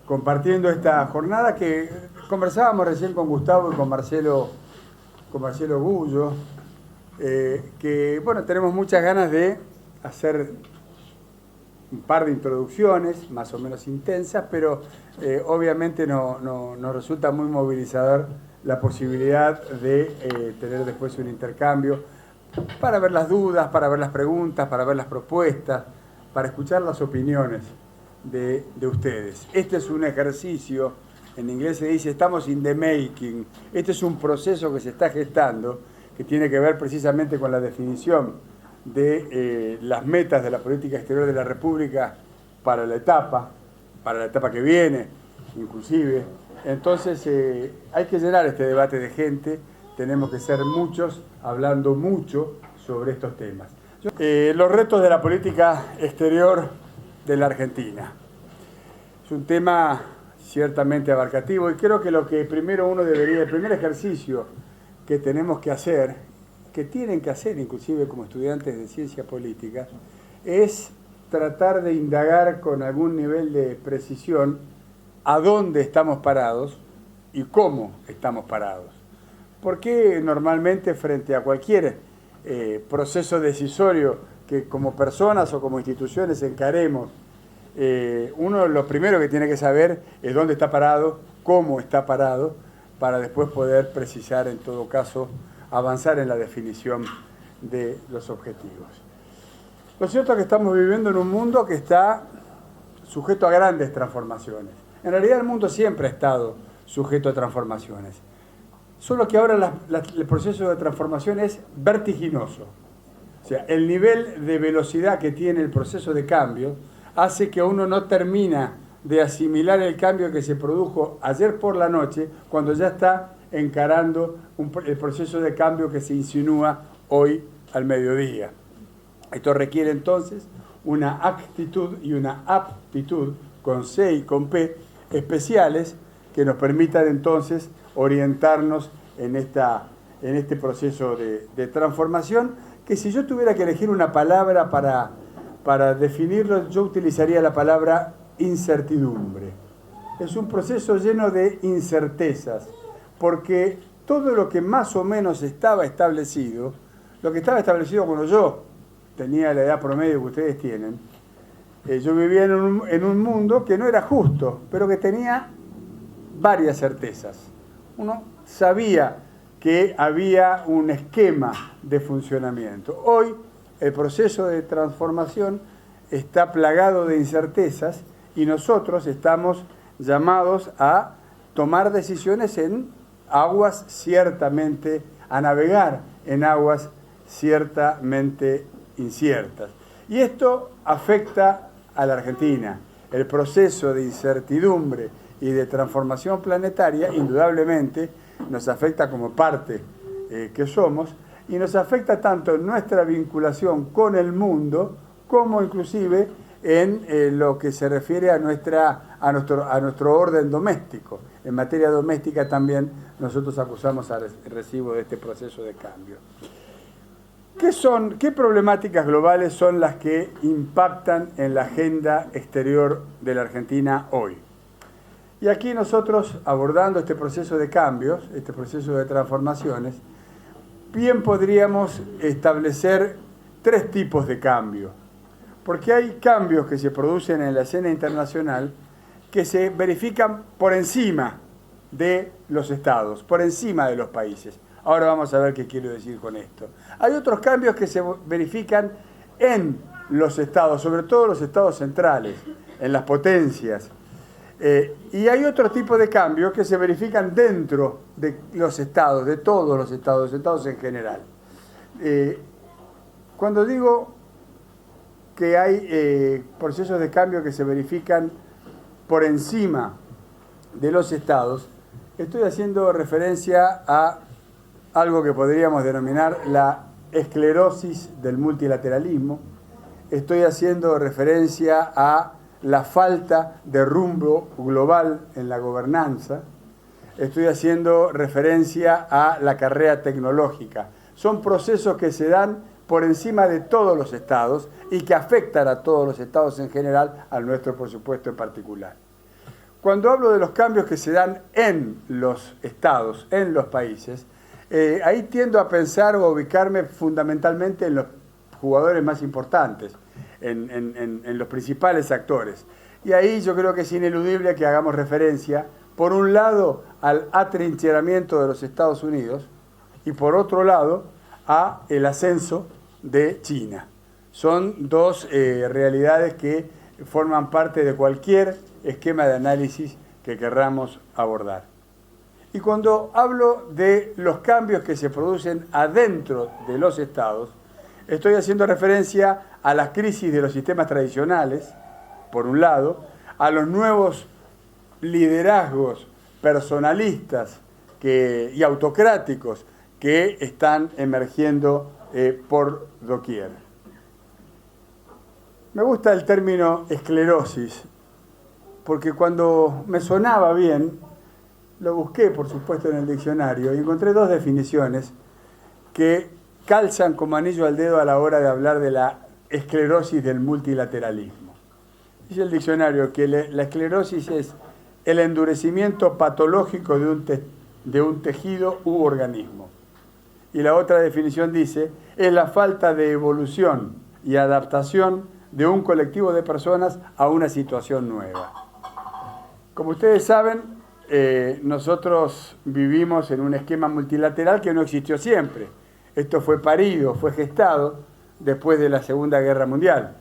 Compartiendo esta jornada que conversábamos recién con Gustavo y con Marcelo Gullo, que bueno, tenemos muchas ganas de hacer un par de introducciones más o menos intensas, pero obviamente nos resulta muy movilizador la posibilidad de tener después un intercambio para ver las dudas, para ver las preguntas, para ver las propuestas, para escuchar las opiniones de ustedes. Este es un ejercicio, en inglés se dice estamos in the making, este es un proceso que se está gestando, que tiene que ver precisamente con la definición de las metas de la política exterior de la República para la etapa que viene, inclusive. Entonces hay que llenar este debate de gente, tenemos que ser muchos hablando mucho sobre estos temas. Los retos de la política exterior de la Argentina. Es un tema ciertamente abarcativo y creo que lo que primero uno debería, el primer ejercicio que tenemos que hacer, que tienen que hacer inclusive como estudiantes de ciencia política, es tratar de indagar con algún nivel de precisión a dónde estamos parados y cómo estamos parados. Porque normalmente frente a cualquier proceso decisorio que como personas o como instituciones encaremos, uno lo primero que tiene que saber es dónde está parado, cómo está parado, para después poder precisar, en todo caso, avanzar en la definición de los objetivos. Lo cierto es que estamos viviendo en un mundo que está sujeto a grandes transformaciones. En realidad el mundo siempre ha estado sujeto a transformaciones. Solo que ahora el proceso de transformación es vertiginoso. O sea, el nivel de velocidad que tiene el proceso de cambio hace que uno no termina de asimilar el cambio que se produjo ayer por la noche cuando ya está encarando el proceso de cambio que se insinúa hoy al mediodía. Esto requiere entonces una actitud y una aptitud con C y con P especiales que nos permitan entonces orientarnos en este proceso de transformación, que si yo tuviera que elegir una palabra para definirlo, yo utilizaría la palabra incertidumbre. Es un proceso lleno de incertezas, porque todo lo que más o menos estaba establecido, lo que estaba establecido cuando yo tenía la edad promedio que ustedes tienen, yo vivía en un mundo que no era justo, pero que tenía varias certezas. Uno sabía que había un esquema de funcionamiento. Hoy el proceso de transformación está plagado de incertezas y nosotros estamos llamados a tomar decisiones en aguas ciertamente, a navegar en aguas ciertamente inciertas. Y esto afecta a la Argentina. El proceso de incertidumbre y de transformación planetaria indudablemente nos afecta como parte que somos y nos afecta tanto en nuestra vinculación con el mundo como inclusive en lo que se refiere a nuestro orden doméstico. En materia doméstica también nosotros acusamos al recibo de este proceso de cambio. ¿Qué problemáticas globales son las que impactan en la agenda exterior de la Argentina hoy? Y aquí nosotros, abordando este proceso de cambios, este proceso de transformaciones, bien podríamos establecer tres tipos de cambios. Porque hay cambios que se producen en la escena internacional que se verifican por encima de los estados, por encima de los países. Ahora vamos a ver qué quiero decir con esto. Hay otros cambios que se verifican en los estados, sobre todo los estados centrales, en las potencias. Y hay otro tipo de cambios que se verifican dentro de los estados, de todos los estados en general. Cuando digo que hay procesos de cambio que se verifican por encima de los estados, estoy haciendo referencia a algo que podríamos denominar la esclerosis del multilateralismo. Estoy haciendo referencia a la falta de rumbo global en la gobernanza. Estoy haciendo referencia a la carrera tecnológica. Son procesos que se dan por encima de todos los estados y que afectan a todos los estados en general, al nuestro por supuesto en particular. cuando hablo de los cambios que se dan en los estados, en los países, ahí tiendo a pensar o a ubicarme fundamentalmente en los jugadores más importantes, en los principales actores. Y ahí yo creo que es ineludible que hagamos referencia, por un lado, al atrincheramiento de los Estados Unidos y por otro lado, a el ascenso de China. Son dos realidades que forman parte de cualquier esquema de análisis que querramos abordar. Y cuando hablo de los cambios que se producen adentro de los estados, estoy haciendo referencia a las crisis de los sistemas tradicionales, por un lado, a los nuevos liderazgos personalistas y autocráticos que están emergiendo por doquier. Me gusta el término esclerosis, porque cuando me sonaba bien, lo busqué, por supuesto, en el diccionario y encontré dos definiciones que calzan como anillo al dedo a la hora de hablar de la esclerosis del multilateralismo. Dice el diccionario que la esclerosis es el endurecimiento patológico de un tejido u organismo. Y la otra definición dice, es la falta de evolución y adaptación de un colectivo de personas a una situación nueva. Como ustedes saben, nosotros vivimos en un esquema multilateral que no existió siempre. Esto fue parido, fue gestado después de la Segunda Guerra Mundial.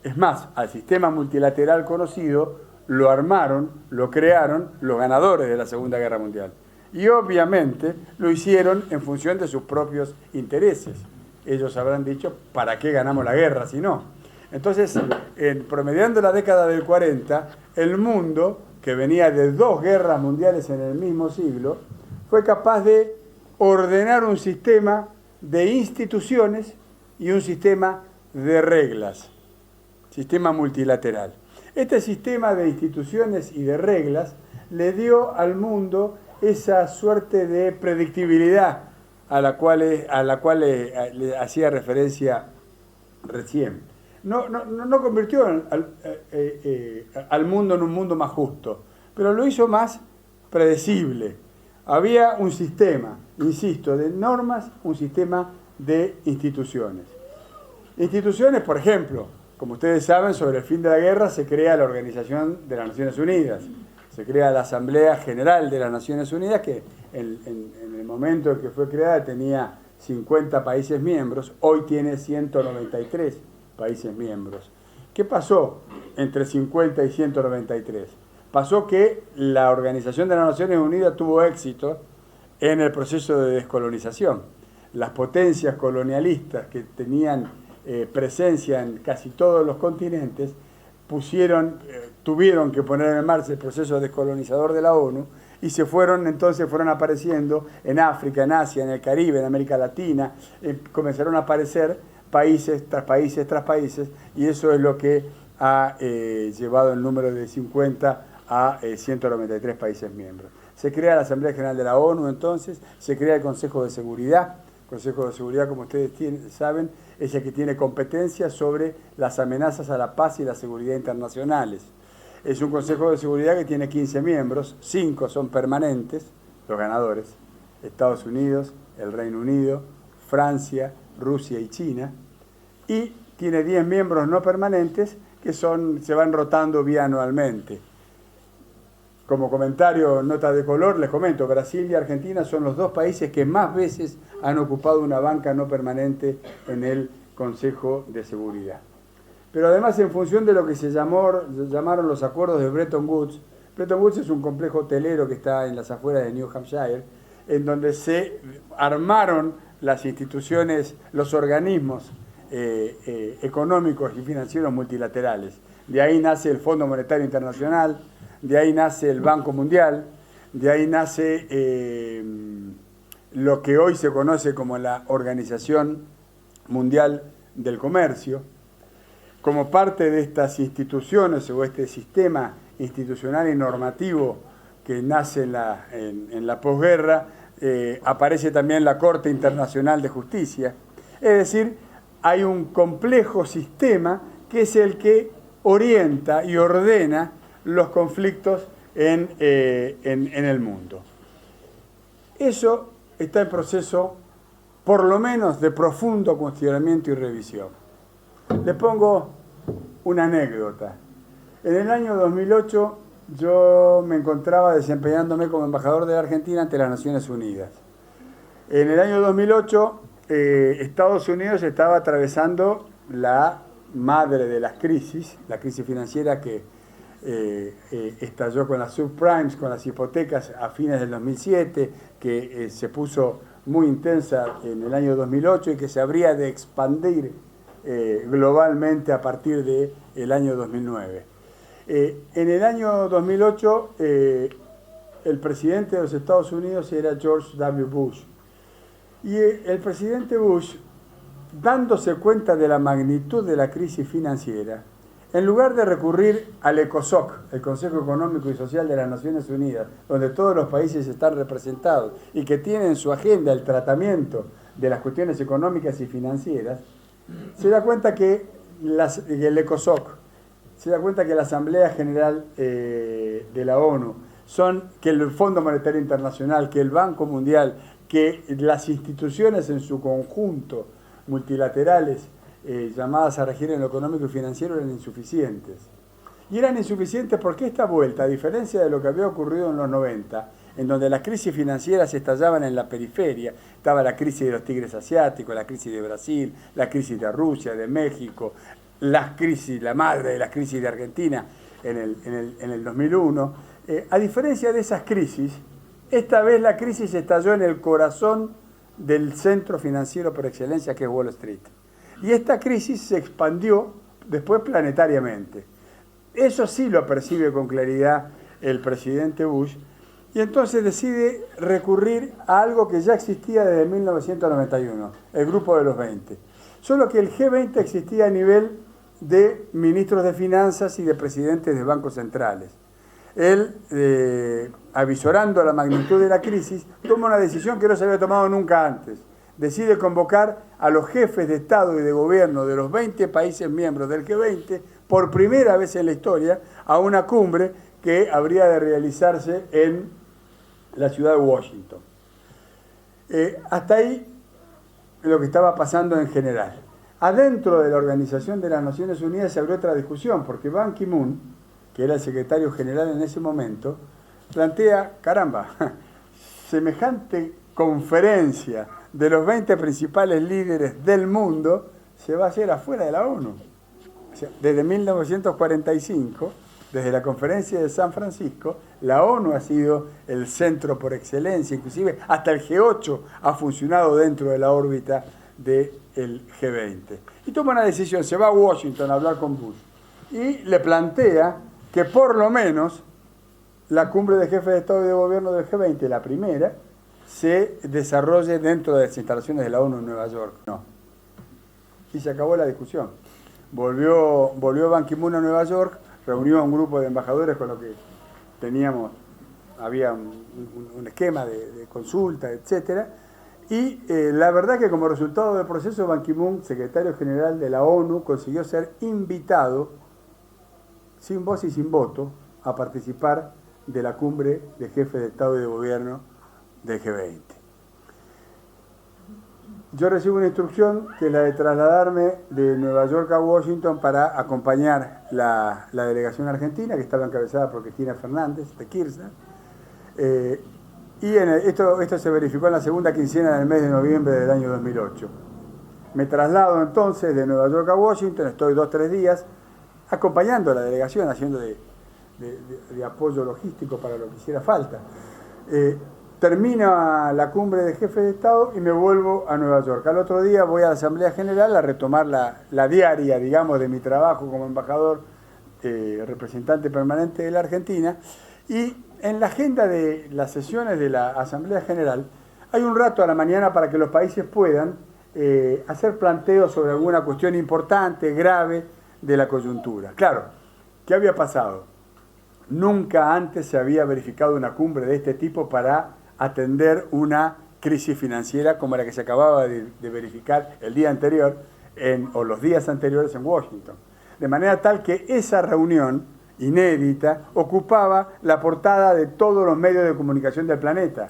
Es más, al sistema multilateral conocido lo armaron, lo crearon los ganadores de la Segunda Guerra Mundial. Y obviamente lo hicieron en función de sus propios intereses. Ellos habrán dicho, ¿para qué ganamos la guerra si no? Entonces, promediando la década del 40, el mundo, que venía de 2 guerras mundiales en el mismo siglo, fue capaz de ordenar un sistema de instituciones y un sistema de reglas, sistema multilateral. Este sistema de instituciones y de reglas le dio al mundo esa suerte de predictibilidad a la cual le hacía referencia recién. No convirtió al mundo en un mundo más justo, pero lo hizo más predecible. Había un sistema, insisto, de normas, un sistema de instituciones. Instituciones, por ejemplo, como ustedes saben, sobre el fin de la guerra se crea la Organización de las Naciones Unidas, se crea la Asamblea General de las Naciones Unidas, que en el momento en que fue creada tenía 50 países miembros, hoy tiene 193 países miembros. ¿Qué pasó entre 50 y 193? Pasó que la Organización de las Naciones Unidas tuvo éxito en el proceso de descolonización. Las potencias colonialistas que tenían presencia en casi todos los continentes tuvieron que poner en marcha el proceso descolonizador de la ONU y fueron apareciendo en África, en Asia, en el Caribe, en América Latina, comenzaron a aparecer países tras países tras países, y eso es lo que ha llevado el número de 50 a 193 países miembros. Se crea la Asamblea General de la ONU, entonces, se crea el Consejo de Seguridad. El Consejo de Seguridad, como ustedes saben, es el que tiene competencia sobre las amenazas a la paz y la seguridad internacionales. Es un Consejo de Seguridad que tiene 15 miembros, 5 son permanentes, los ganadores, Estados Unidos, el Reino Unido, Francia, Rusia y China, y tiene 10 miembros no permanentes que se van rotando bianualmente. Como comentario, nota de color, les comento, Brasil y Argentina son los 2 países que más veces han ocupado una banca no permanente en el Consejo de Seguridad. Pero además, en función de lo que se llamaron los acuerdos de Bretton Woods es un complejo hotelero que está en las afueras de New Hampshire, en donde se armaron las instituciones, los organismos económicos y financieros multilaterales. De ahí nace el Fondo Monetario Internacional, de ahí nace el Banco Mundial, de ahí nace lo que hoy se conoce como la Organización Mundial del Comercio. Como parte de estas instituciones o este sistema institucional y normativo que nace en la posguerra, aparece también la Corte Internacional de Justicia. Es decir, hay un complejo sistema que es el que orienta y ordena los conflictos en el mundo. Eso está en proceso, por lo menos, de profundo cuestionamiento y revisión. Les pongo una anécdota. En el año 2008 yo me encontraba desempeñándome como embajador de la Argentina ante las Naciones Unidas. En el año 2008 Estados Unidos estaba atravesando la madre de las crisis, la crisis financiera que estalló con las subprimes, con las hipotecas a fines del 2007, que se puso muy intensa en el año 2008 y que se habría de expandir globalmente a partir del año 2009. En el año 2008 el presidente de los Estados Unidos era George W. Bush. Y el presidente Bush, dándose cuenta de la magnitud de la crisis financiera, en lugar de recurrir al ECOSOC, el Consejo Económico y Social de las Naciones Unidas, donde todos los países están representados y que tienen en su agenda el tratamiento de las cuestiones económicas y financieras, se da cuenta que el ECOSOC, se da cuenta que la Asamblea General de la ONU, que el Fondo Monetario Internacional, que el Banco Mundial, que las instituciones en su conjunto multilaterales llamadas a regir en lo económico y financiero eran insuficientes. Y eran insuficientes porque esta vuelta, a diferencia de lo que había ocurrido en los 90, en donde las crisis financieras estallaban en la periferia, estaba la crisis de los tigres asiáticos, la crisis de Brasil, la crisis de Rusia, de México, la madre de las crisis de Argentina en el 2001. A diferencia de esas crisis, esta vez la crisis estalló en el corazón del centro financiero por excelencia, que es Wall Street. Y esta crisis se expandió después planetariamente. Eso sí lo percibe con claridad el presidente Bush, y entonces decide recurrir a algo que ya existía desde 1991, el Grupo de los 20. Solo que el G20 existía a nivel de ministros de finanzas y de presidentes de bancos centrales. Él, avisorando la magnitud de la crisis, toma una decisión que no se había tomado nunca antes. Decide convocar a los jefes de Estado y de Gobierno de los 20 países miembros del G20, por primera vez en la historia, a una cumbre que habría de realizarse en la ciudad de Washington. Hasta ahí lo que estaba pasando en general. Adentro de la Organización de las Naciones Unidas se abrió otra discusión, porque Ban Ki-moon, que era el secretario general en ese momento, plantea, caramba, semejante conferencia de los 20 principales líderes del mundo se va a hacer afuera de la ONU. O sea, desde 1945, desde la conferencia de San Francisco, la ONU ha sido el centro por excelencia, inclusive hasta el G8 ha funcionado dentro de la órbita del G20. Y toma una decisión, se va a Washington a hablar con Bush y le plantea que por lo menos la cumbre de jefes de Estado y de Gobierno del G20, la primera, se desarrolle dentro de las instalaciones de la ONU en Nueva York. No. Y se acabó la discusión. Volvió Ban Ki-moon a Nueva York, reunió a un grupo de embajadores con lo que había un esquema de consulta, etcétera. Y la verdad que como resultado del proceso, Ban Ki-moon, secretario general de la ONU, consiguió ser invitado, sin voz y sin voto, a participar de la cumbre de jefes de Estado y de Gobierno del G20. Yo recibo una instrucción que es la de trasladarme de Nueva York a Washington para acompañar la delegación argentina, que estaba encabezada por Cristina Fernández de Kirchner. Esto se verificó en la segunda quincena del mes de noviembre del año 2008. Me traslado entonces de Nueva York a Washington, estoy 2 o 3 días acompañando a la delegación, haciendo de apoyo logístico para lo que hiciera falta. Termina la cumbre de jefes de Estado y me vuelvo a Nueva York. Al otro día voy a la Asamblea General a retomar la diaria, digamos, de mi trabajo como embajador, representante permanente de la Argentina. Y en la agenda de las sesiones de la Asamblea General hay un rato a la mañana para que los países puedan hacer planteos sobre alguna cuestión importante, grave de la coyuntura. Claro, ¿qué había pasado? Nunca antes se había verificado una cumbre de este tipo para atender una crisis financiera como la que se acababa de verificar el día anterior o los días anteriores en Washington. De manera tal que esa reunión inédita, ocupaba la portada de todos los medios de comunicación del planeta.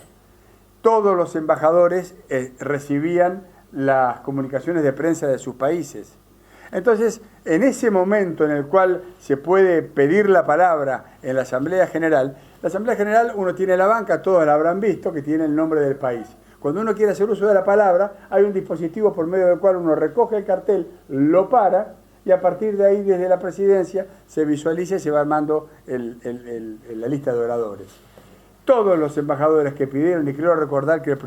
Todos los embajadores recibían las comunicaciones de prensa de sus países. Entonces, en ese momento en el cual se puede pedir la palabra en la Asamblea General uno tiene la banca, todos la habrán visto, que tiene el nombre del país. Cuando uno quiere hacer uso de la palabra, hay un dispositivo por medio del cual uno recoge el cartel, lo para, y a partir de ahí, desde la presidencia, se visualiza y se va armando la lista de oradores. Todos los embajadores que pidieron, y quiero recordar que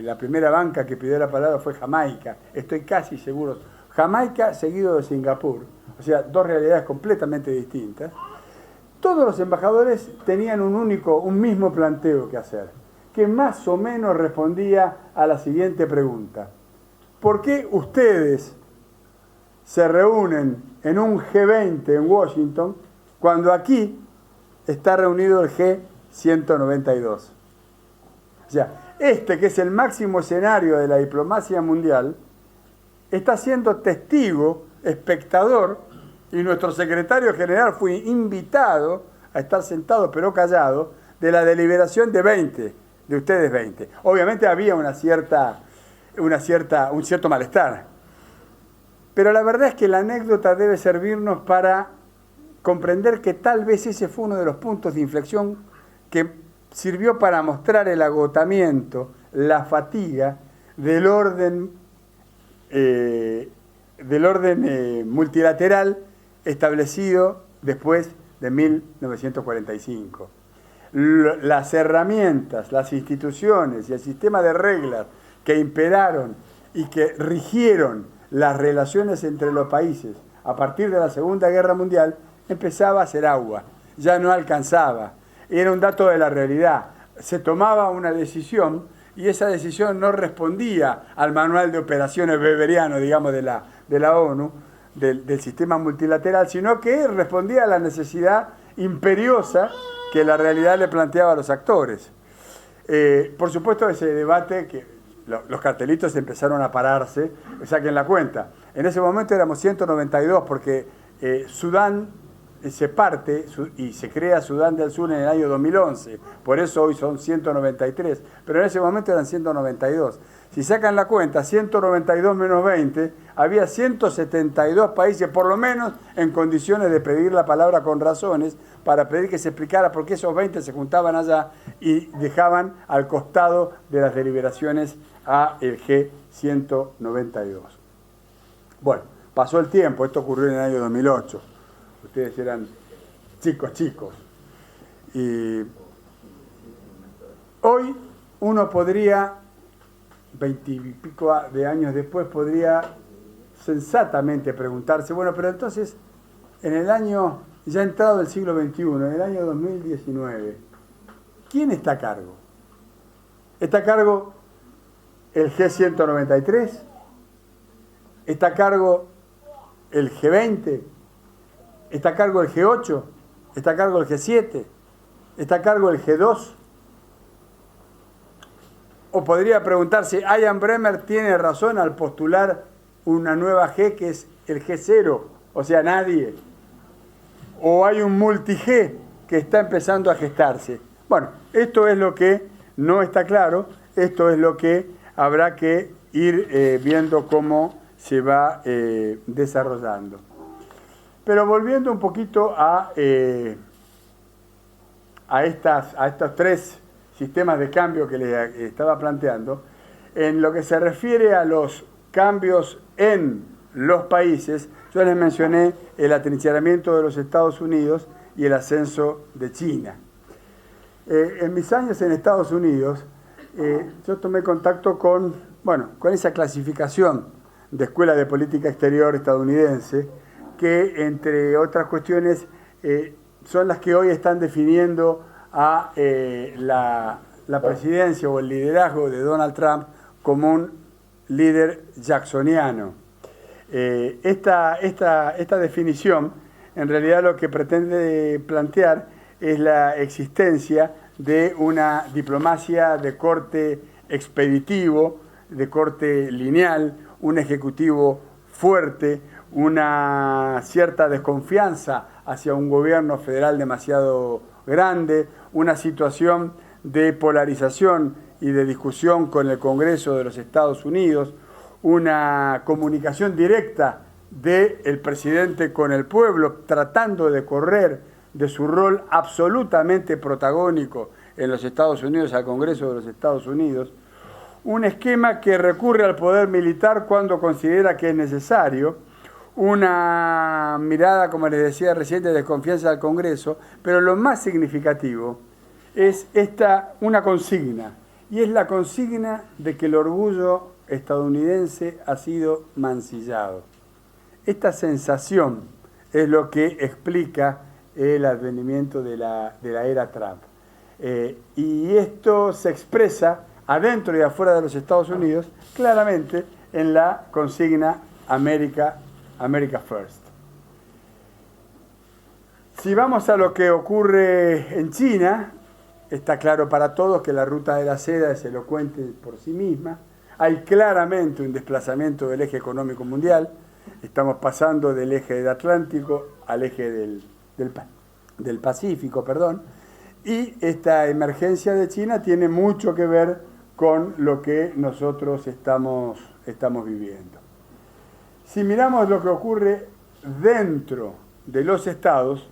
la primera banca que pidió la palabra fue Jamaica, estoy casi seguro, Jamaica seguido de Singapur, o sea, dos realidades completamente distintas. Todos los embajadores tenían un mismo planteo que hacer, que más o menos respondía a la siguiente pregunta: ¿por qué ustedes se reúnen en un G20 en Washington cuando aquí está reunido el G192? O sea, que es el máximo escenario de la diplomacia mundial, está siendo testigo, espectador, y nuestro secretario general fue invitado a estar sentado pero callado de la deliberación de ustedes 20. Obviamente había un cierto malestar. Pero la verdad es que la anécdota debe servirnos para comprender que tal vez ese fue uno de los puntos de inflexión que sirvió para mostrar el agotamiento, la fatiga del orden multilateral establecido después de 1945. Las herramientas, las instituciones y el sistema de reglas que imperaron y que rigieron las relaciones entre los países a partir de la Segunda Guerra Mundial empezaba a hacer agua, ya no alcanzaba, era un dato de la realidad. Se tomaba una decisión y esa decisión no respondía al manual de operaciones weberiano, digamos, de la ONU, del sistema multilateral, sino que respondía a la necesidad imperiosa que la realidad le planteaba a los actores. Por supuesto, ese debate, que los cartelitos empezaron a pararse, saquen la cuenta. En ese momento éramos 192 porque Sudán se parte y se crea Sudán del Sur en el año 2011, por eso hoy son 193, pero en ese momento eran 192. Si sacan la cuenta, 192 menos 20, había 172 países, por lo menos, en condiciones de pedir la palabra con razones, para pedir que se explicara por qué esos 20 se juntaban allá y dejaban al costado de las deliberaciones a el G192. Bueno, pasó el tiempo, esto ocurrió en el año 2008. Ustedes eran chicos. Y hoy uno podría, 20 y pico de años después, podría sensatamente preguntarse, bueno, pero entonces, en el año, ya entrado el siglo XXI, en el año 2019, ¿quién está a cargo? ¿Está a cargo el G193? ¿Está a cargo el G20? ¿Está a cargo el G8? ¿Está a cargo el G7? ¿Está a cargo el G2? O podría preguntarse, Ian Bremmer tiene razón al postular una nueva G que es el G0, o sea, nadie. O hay un multi-G que está empezando a gestarse. Bueno, esto es lo que no está claro, esto es lo que habrá que ir viendo cómo se va desarrollando. Pero volviendo un poquito a estos tres sistemas de cambio que les estaba planteando, en lo que se refiere a los cambios en los países, yo les mencioné el atrincheramiento de los Estados Unidos y el ascenso de China. En mis años en Estados Unidos, yo tomé contacto con esa clasificación de Escuela de Política Exterior estadounidense, que entre otras cuestiones son las que hoy están definiendo a la presidencia o el liderazgo de Donald Trump como un líder jacksoniano. Esta definición en realidad lo que pretende plantear es la existencia de una diplomacia de corte expeditivo, de corte lineal, un ejecutivo fuerte, una cierta desconfianza hacia un gobierno federal demasiado grande, una situación de polarización y de discusión con el Congreso de los Estados Unidos, una comunicación directa del presidente con el pueblo, tratando de correr de su rol absolutamente protagónico en los Estados Unidos al Congreso de los Estados Unidos, un esquema que recurre al poder militar cuando considera que es necesario, una mirada, como les decía recién, de desconfianza al Congreso, pero lo más significativo es una consigna, y es la consigna de que el orgullo estadounidense ha sido mancillado. Esta sensación es lo que explica el advenimiento de la era Trump. Y esto se expresa adentro y afuera de los Estados Unidos claramente en la consigna America First. Si vamos a lo que ocurre en China, está claro para todos que la ruta de la seda es elocuente por sí misma. Hay claramente un desplazamiento del eje económico mundial. Estamos pasando del eje del Atlántico al eje del Pacífico, y esta emergencia de China tiene mucho que ver con lo que nosotros estamos viviendo. Si miramos lo que ocurre dentro de los estados,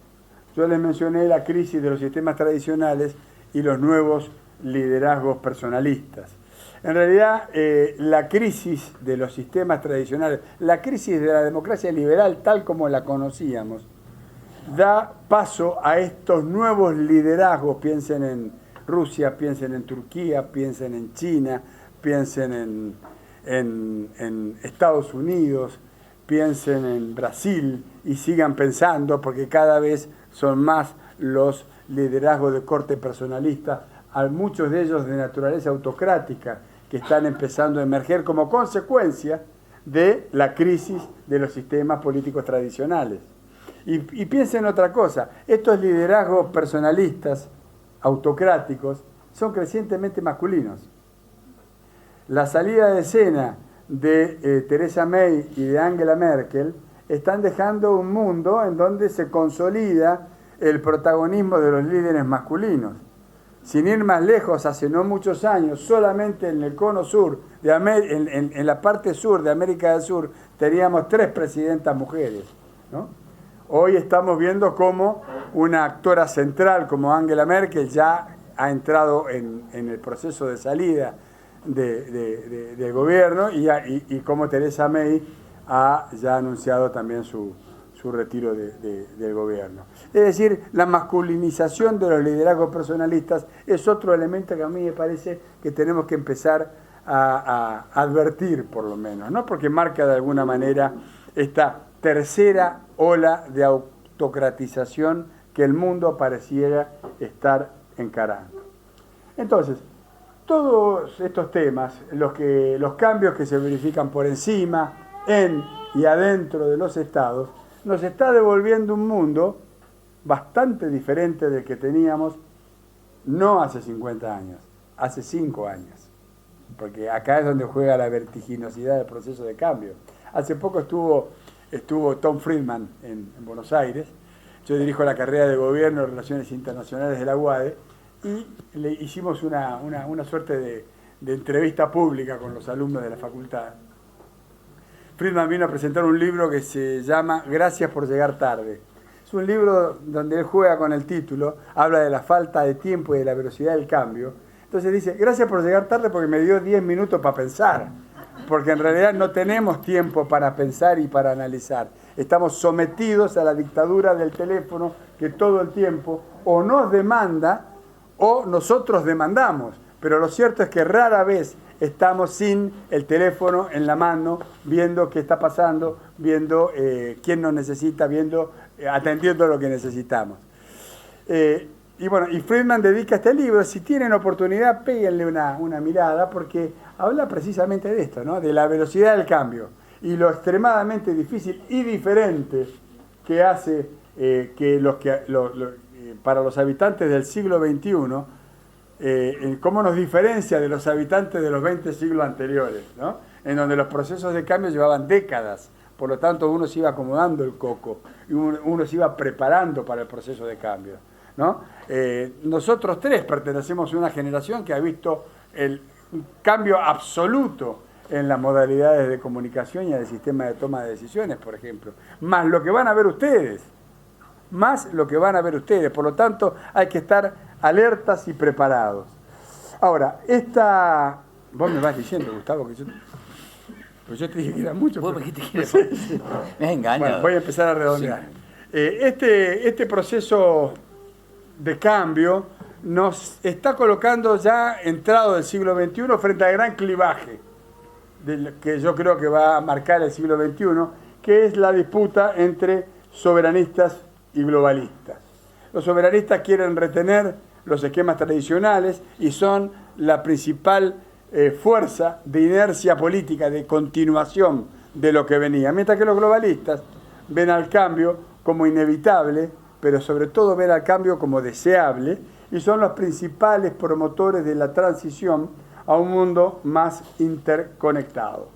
yo les mencioné la crisis de los sistemas tradicionales y los nuevos liderazgos personalistas. En realidad, la crisis de los sistemas tradicionales, la crisis de la democracia liberal tal como la conocíamos, da paso a estos nuevos liderazgos. Piensen en Rusia, piensen en Turquía, piensen en China, piensen en Estados Unidos, piensen en Brasil y sigan pensando, porque cada vez son más los liderazgos de corte personalista, muchos de ellos de naturaleza autocrática, que están empezando a emerger como consecuencia de la crisis de los sistemas políticos tradicionales. Y piensen en otra cosa, estos liderazgos personalistas, autocráticos, son crecientemente masculinos. La salida de escena de Theresa May y de Angela Merkel están dejando un mundo en donde se consolida el protagonismo de los líderes masculinos. Sin ir más lejos, hace no muchos años, solamente en el cono sur, en la parte sur de América del Sur, teníamos 3 presidentas mujeres, ¿no? Hoy estamos viendo cómo una actora central como Angela Merkel ya ha entrado en el proceso de salida del gobierno y cómo Theresa May ha ya anunciado también su retiro del gobierno. Es decir, la masculinización de los liderazgos personalistas es otro elemento que a mí me parece que tenemos que empezar a advertir, por lo menos, ¿no? Porque marca de alguna manera esta tercera ola de autocratización que el mundo pareciera estar encarando. Entonces, todos estos temas, los cambios que se verifican por encima, en y adentro de los estados, nos está devolviendo un mundo bastante diferente del que teníamos no hace 50 años, hace 5 años. Porque acá es donde juega la vertiginosidad del proceso de cambio. Hace poco estuvo Tom Friedman en Buenos Aires. Yo dirijo la carrera de Gobierno y Relaciones Internacionales de la UADE y le hicimos una suerte de entrevista pública con los alumnos de la facultad. Friedman vino a presentar un libro que se llama Gracias por llegar tarde. Es un libro donde él juega con el título, habla de la falta de tiempo y de la velocidad del cambio. Entonces dice, gracias por llegar tarde porque me dio 10 minutos para pensar. Porque en realidad no tenemos tiempo para pensar y para analizar. Estamos sometidos a la dictadura del teléfono que todo el tiempo o nos demanda o nosotros demandamos. Pero lo cierto es que rara vez estamos sin el teléfono en la mano, viendo qué está pasando, viendo quién nos necesita, atendiendo lo que necesitamos. Y Friedman dedica este libro, si tienen oportunidad, péguenle una mirada, porque habla precisamente de esto, ¿no? De la velocidad del cambio y lo extremadamente difícil y diferente que hace para los habitantes del siglo XXI, cómo nos diferencia de los habitantes de los 20 siglos anteriores, ¿no? En donde los procesos de cambio llevaban décadas Por lo tanto, uno se iba acomodando el coco y uno se iba preparando para el proceso de cambio, ¿no? Nosotros tres pertenecemos a una generación que ha visto el cambio absoluto en las modalidades de comunicación y en el sistema de toma de decisiones, por ejemplo. Más lo que van a ver ustedes. Más lo que van a ver ustedes. Por lo tanto, hay que estar alertas y preparados. Ahora, vos me vas diciendo, Gustavo, que yo te dije que era mucho. ¿Vos pero... qué te quieres? Me has engañado. Bueno, voy a empezar a redondear. Sí. Este proceso de cambio nos está colocando ya entrado del siglo XXI frente al gran clivaje que yo creo que va a marcar el siglo XXI, que es la disputa entre soberanistas y globalistas. Los soberanistas quieren retener los esquemas tradicionales y son la principal fuerza de inercia política, de continuación de lo que venía, mientras que los globalistas ven al cambio como inevitable, pero sobre todo ven al cambio como deseable, y son los principales promotores de la transición a un mundo más interconectado.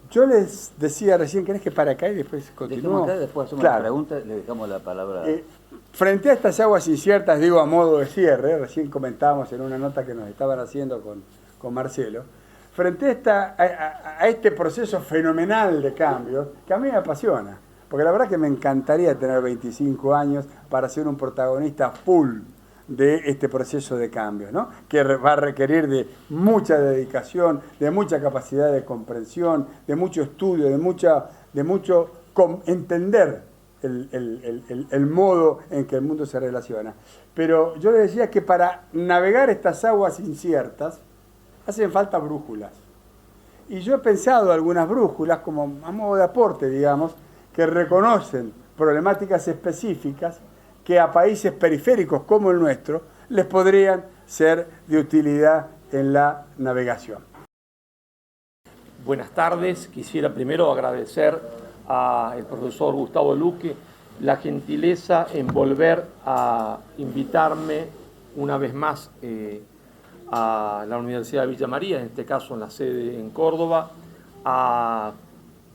Yo les decía recién, ¿querés que para acá y después continúo? Acá, después hacemos claro. la pregunta, le dejamos la palabra. Frente a estas aguas inciertas, digo a modo de cierre, recién comentábamos en una nota que nos estaban haciendo con Marcelo, frente a este proceso fenomenal de cambios, que a mí me apasiona, porque la verdad que me encantaría tener 25 años para ser un protagonista full de este proceso de cambio, ¿no? Que va a requerir de mucha dedicación, de mucha capacidad de comprensión, de mucho estudio, de mucho entender el modo en que el mundo se relaciona. Pero yo les decía que para navegar estas aguas inciertas hacen falta brújulas. Y yo he pensado algunas brújulas como a modo de aporte, digamos, que reconocen problemáticas específicas que a países periféricos como el nuestro les podrían ser de utilidad en la navegación. Buenas tardes. Quisiera primero agradecer al profesor Gustavo Luque la gentileza en volver a invitarme una vez más a la Universidad de Villa María, en este caso en la sede en Córdoba, a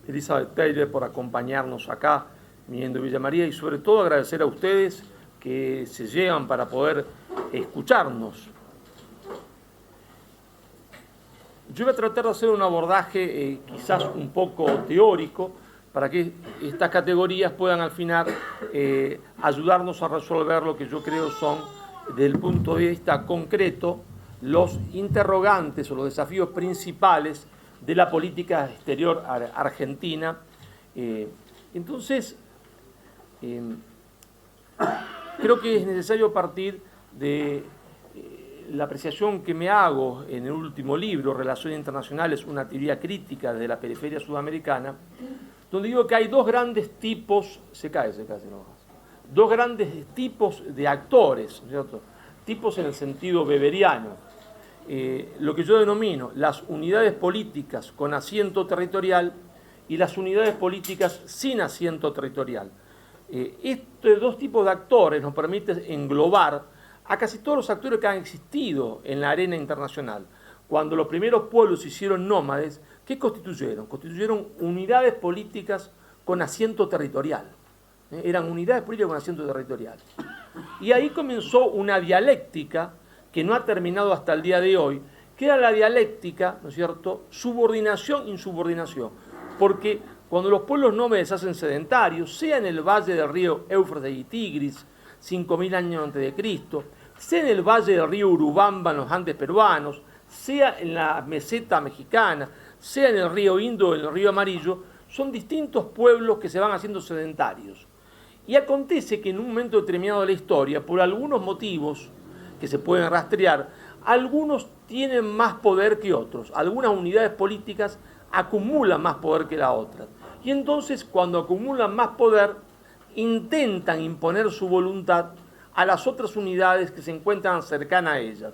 Elizabeth Taylor por acompañarnos acá viniendo Villa María, y sobre todo agradecer a ustedes que se llevan para poder escucharnos. Yo voy a tratar de hacer un abordaje quizás un poco teórico para que estas categorías puedan al final ayudarnos a resolver lo que yo creo son, desde el punto de vista concreto, los interrogantes o los desafíos principales de la política exterior argentina. Entonces, creo que es necesario partir de la apreciación que me hago en el último libro, Relaciones Internacionales, una teoría crítica de la periferia sudamericana, donde digo que hay dos grandes tipos, dos grandes tipos de actores, ¿cierto? Tipos en el sentido weberiano, lo que yo denomino las unidades políticas con asiento territorial y las unidades políticas sin asiento territorial. Estos dos tipos de actores nos permiten englobar a casi todos los actores que han existido en la arena internacional. Cuando los primeros pueblos se hicieron nómades, ¿qué constituyeron? Constituyeron unidades políticas con asiento territorial. Eran unidades políticas con asiento territorial. Y ahí comenzó una dialéctica que no ha terminado hasta el día de hoy, que era la dialéctica, ¿no es cierto?, subordinación-insubordinación. Porque cuando los pueblos nómades se hacen sedentarios, sea en el valle del río Éufrates y Tigris, 5.000 años antes de Cristo, sea en el valle del río Urubamba, en los Andes peruanos, sea en la meseta mexicana, sea en el río Indo o en el río Amarillo, son distintos pueblos que se van haciendo sedentarios. Y acontece que en un momento determinado de la historia, por algunos motivos que se pueden rastrear, algunos tienen más poder que otros, algunas unidades políticas acumulan más poder que las otras. Y entonces, cuando acumulan más poder, intentan imponer su voluntad a las otras unidades que se encuentran cercanas a ellas.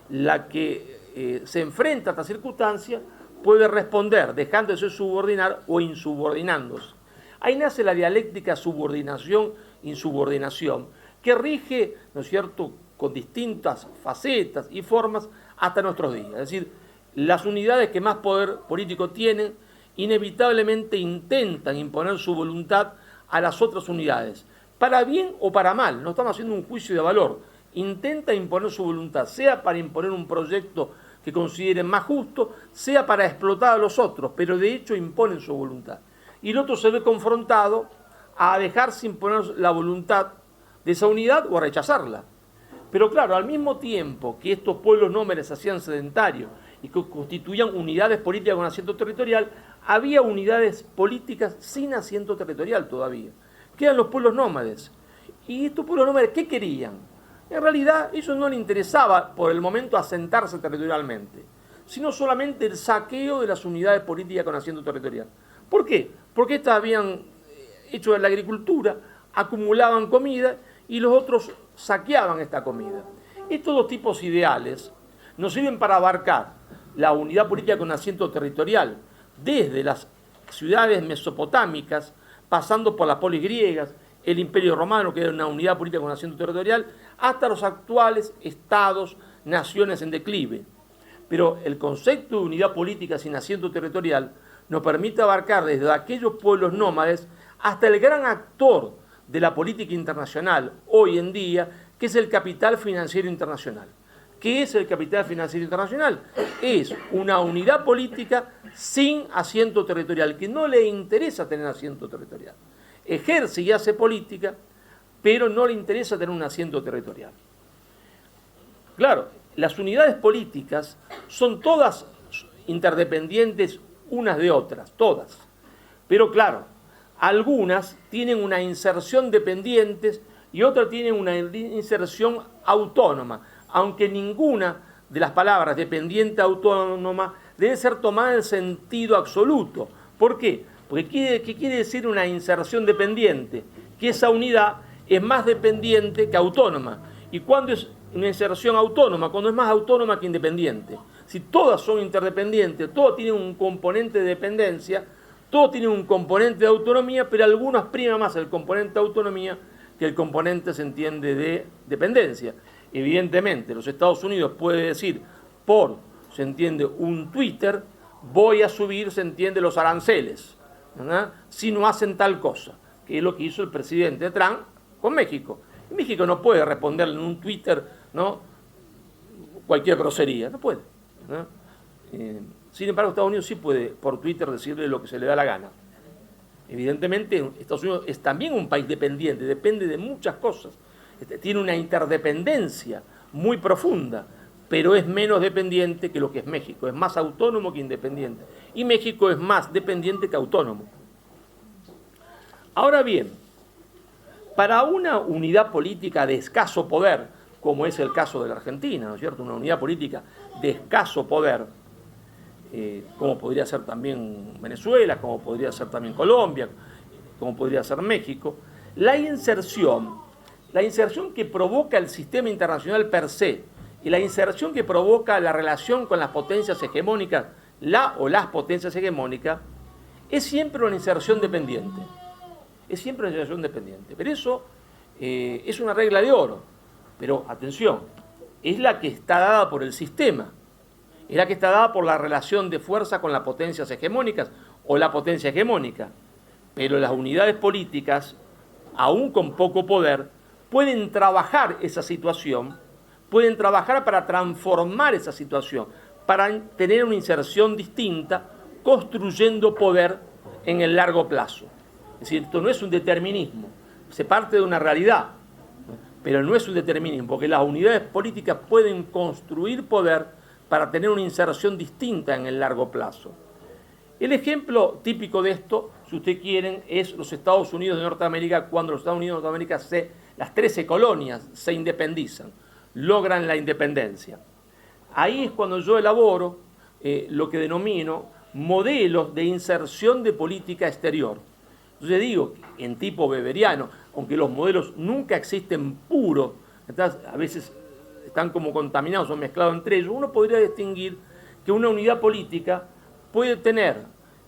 La que se enfrenta a esta circunstancia puede responder dejándose subordinar o insubordinándose. Ahí nace la dialéctica subordinación-insubordinación, que rige, ¿no es cierto?, con distintas facetas y formas hasta nuestros días. Es decir, las unidades que más poder político tienen inevitablemente intentan imponer su voluntad a las otras unidades, para bien o para mal, no estamos haciendo un juicio de valor, intenta imponer su voluntad, sea para imponer un proyecto que consideren más justo, sea para explotar a los otros, pero de hecho imponen su voluntad. Y el otro se ve confrontado a dejarse imponer la voluntad de esa unidad o a rechazarla. Pero claro, al mismo tiempo que estos pueblos nómades se hacían sedentarios y que constituían unidades políticas con asiento territorial, había unidades políticas sin asiento territorial todavía, que eran los pueblos nómades. Y estos pueblos nómades, ¿qué querían? En realidad, ellos no les interesaba por el momento asentarse territorialmente, sino solamente el saqueo de las unidades políticas con asiento territorial. ¿Por qué? Porque estas habían hecho la agricultura, acumulaban comida y los otros saqueaban esta comida. Estos dos tipos ideales nos sirven para abarcar la unidad política con asiento territorial, desde las ciudades mesopotámicas, pasando por las polis griegas, el Imperio Romano, que era una unidad política con asiento territorial, hasta los actuales estados, naciones en declive. Pero el concepto de unidad política sin asiento territorial nos permite abarcar desde aquellos pueblos nómades hasta el gran actor de la política internacional hoy en día, que es el capital financiero internacional. ¿Qué es el capital financiero internacional? Es una unidad política sin asiento territorial, que no le interesa tener asiento territorial. Ejerce y hace política, pero no le interesa tener un asiento territorial. Claro, las unidades políticas son todas interdependientes unas de otras, todas. Pero claro, algunas tienen una inserción dependientes y otras tienen una inserción autónoma, aunque ninguna de las palabras dependiente autónoma debe ser tomada en sentido absoluto. ¿Por qué? Porque ¿qué quiere decir una inserción dependiente? Que esa unidad es más dependiente que autónoma. ¿Y cuándo es una inserción autónoma? Cuando es más autónoma que independiente. Si todas son interdependientes, todas tienen un componente de dependencia, todos tienen un componente de autonomía, pero algunos prima más el componente de autonomía que el componente, se entiende, de dependencia. Evidentemente, los Estados Unidos puede decir por, se entiende, un Twitter, voy a subir, se entiende, los aranceles, ¿verdad?, si no hacen tal cosa, que es lo que hizo el presidente Trump con México. México no puede responderle en un Twitter, ¿no?, cualquier grosería, no puede, ¿no? Sin embargo, Estados Unidos sí puede por Twitter decirle lo que se le da la gana. Evidentemente, Estados Unidos es también un país dependiente, depende de muchas cosas. Tiene una interdependencia muy profunda, pero es menos dependiente que lo que es México. Es más autónomo que independiente. Y México es más dependiente que autónomo. Ahora bien, para una unidad política de escaso poder, como es el caso de la Argentina, ¿no es cierto? Una unidad política de escaso poder, como podría ser también Venezuela, como podría ser también Colombia, como podría ser México, la inserción que provoca el sistema internacional per se y la inserción que provoca la relación con las potencias hegemónicas, las potencias hegemónicas, es siempre una inserción dependiente. Es siempre una inserción dependiente. Pero eso es una regla de oro. Pero atención, es la que está dada por el sistema. Es la que está dada por la relación de fuerza con las potencias hegemónicas o la potencia hegemónica. Pero las unidades políticas, aún con poco poder, pueden trabajar esa situación, pueden trabajar para transformar esa situación, para tener una inserción distinta, construyendo poder en el largo plazo. Es decir, esto no es un determinismo, se parte de una realidad, pero no es un determinismo, porque las unidades políticas pueden construir poder para tener una inserción distinta en el largo plazo. El ejemplo típico de esto, si ustedes quieren, es los Estados Unidos de Norteamérica, cuando los Estados Unidos de Norteamérica, las 13 colonias se independizan, logran la independencia. Ahí es cuando yo elaboro lo que denomino modelos de inserción de política exterior. Entonces digo, en tipo weberiano, aunque los modelos nunca existen puros, entonces a veces están como contaminados o mezclados entre ellos, uno podría distinguir que una unidad política puede tener